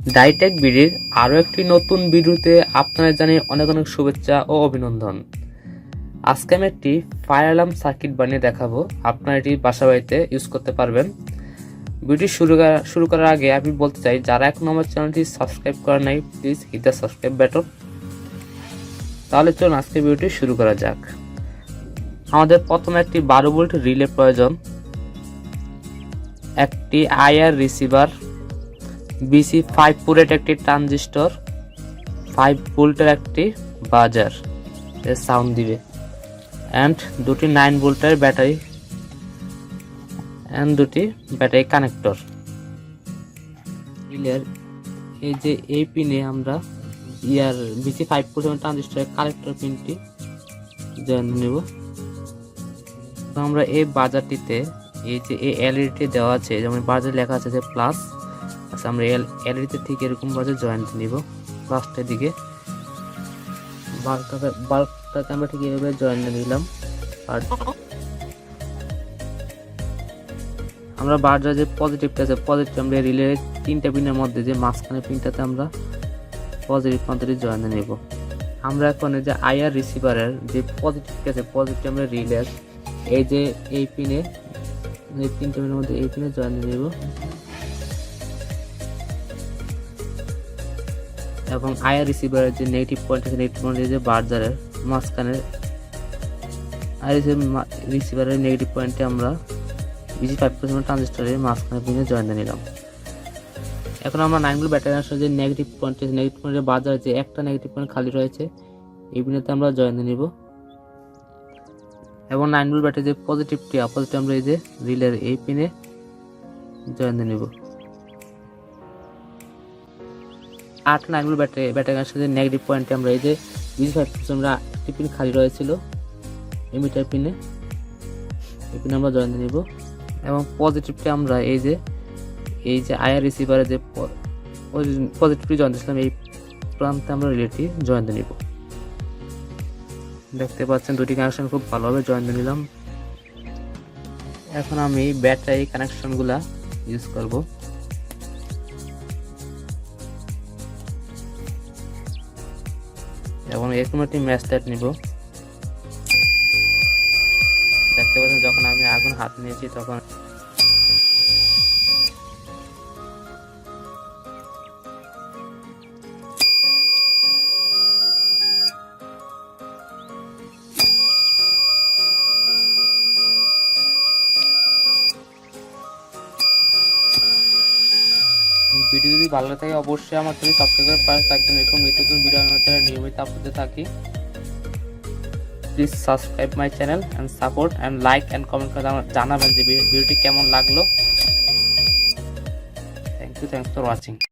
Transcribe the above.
Techbd আরও একটি নতুন ভিডিওতে আপনাদের জানাই অনেক অনেক শুভেচ্ছা ও অভিনন্দন। আজকে আমি একটি ফায়ার অ্যালার্ম সার্কিট বানিয়ে দেখাবো। আপনারা এটি বাসা বাড়িতে ইউজ করতে পারবেন। ভিডিও শুরু করার আগে আমি বলতে চাই, যারা এখনো আমার চ্যানেলটি সাবস্ক্রাইব করে নাই, please hit the subscribe button. তাহলে চলুন আজকে ভিডিওটি শুরু করা যাক। আমাদের প্রথমে একটি 12 ভোল্ট রিলে প্রয়োজন, একটি আইআর রিসিভার, বিসি 5 পুরেট একটি ট্রানজিস্টর, 5 ভোল্টের একটি বাজার এর সাউন্ড দিবে, এন্ড দুটি 9 ভোল্টের ব্যাটারি এন্ড দুটি ব্যাটারি কানেক্টর। রিলের এই যে এই পিনে আমরা ইয়ার বিসি 5 পুরেট ট্রানজিস্টরের কানেক্টর পিনটি জয়েন নেব। আমরা এই বাজারটিতে এই যে এই এলইডিটি দেওয়া আছে, যেমন বাজারে লেখা আছে যে প্লাস, আচ্ছা আমরা এলইডিতে ঠিক এরকম ভাবে জয়েন্ট নিব। প্লাসটার দিকে বাল্বটাকে আমরা ঠিক এইভাবে জয়েন্ট নিলাম। আর আমরা বাজার যে পজিটিভটা আছে, পজিটিভ আমরা রিলে 3টা পিনের মধ্যে যে মাঝখানে পিনটাতে আমরা পজিটিভ প্রান্তটি জয়েন্ট নেব। আমরা এখন এই যে আইআর রিসিভারের যে পজিটিভটা আছে, পজিটিভ আমরা রিলের এই যে এই পিনে, এই 3টা পিনের মধ্যে এই পিনে জয়েন্ট নেব, এবং আইআর রিসিভারের যে নেগেটিভ পয়েন্ট আছে, নেগেটিভ পয়েন্টের যে বাজারের মাঝখানে আইআর রিসিভারের নেগেটিভ পয়েন্টে আমরা বিসি 5% ট্রানজিস্টরের মাঝখানে পিনে জয়েন দিয়ে নিলাম। এখন আমরা 9 ভোল্ট ব্যাটারি আসলে যে নেগেটিভ পয়েন্ট আছে, নেগেটিভ পয়েন্টের বাজারে যে একটা নেগেটিভ পয়েন্ট খালি রয়েছে, এই পিনেতে আমরা জয়েন দিয়ে নিব। এবং 9 ভোল্ট ব্যাটারি যে পজিটিভটি অপোজিট আমরা এই যে রিলের এই পিনে জয়েন দিয়ে নিব। 8 9 ভোল্ট ব্যাটারি সাথে নেগেটিভ পয়েন্টে আমরা এই যে বিসি 5% আমরা একটি পিন খালি রয়েছিল এমিটার পিনে, এই পিনে আমরা জয়েন দিয়ে নিব। এবং পজিটিভটি আমরা এই যে আইআর রিসিভারে যে পজিটিভটি জয়েন দিয়েছিলাম, এই প্রান্তে আমরা রিলেটি জয়েন দিয়ে নিব। দেখতে পাচ্ছেন দুটি কানেকশন খুব ভালোভাবে জয়েন দিয়ে নিলাম। এখন আমি ব্যাটারি কানেকশনগুলা ইউজ করব। এবং এরকম একটি ম্যাচ লাইট নিব। দেখতে পাচ্ছেন যখন আমি আগুন হাত নিয়েছি তখন ভিডিও যদি ভালো লাগে অবশ্যই আমার চ্যানেল সাবস্ক্রাইব করে পাশে থাকবেন। এরকম নতুন ভিডিও আমি নিয়মিত আপলোড থাকি। Please subscribe my channel and support and like and comment করে জানাবেন যে ভিডিওটি কেমন লাগলো। Thank you for watching.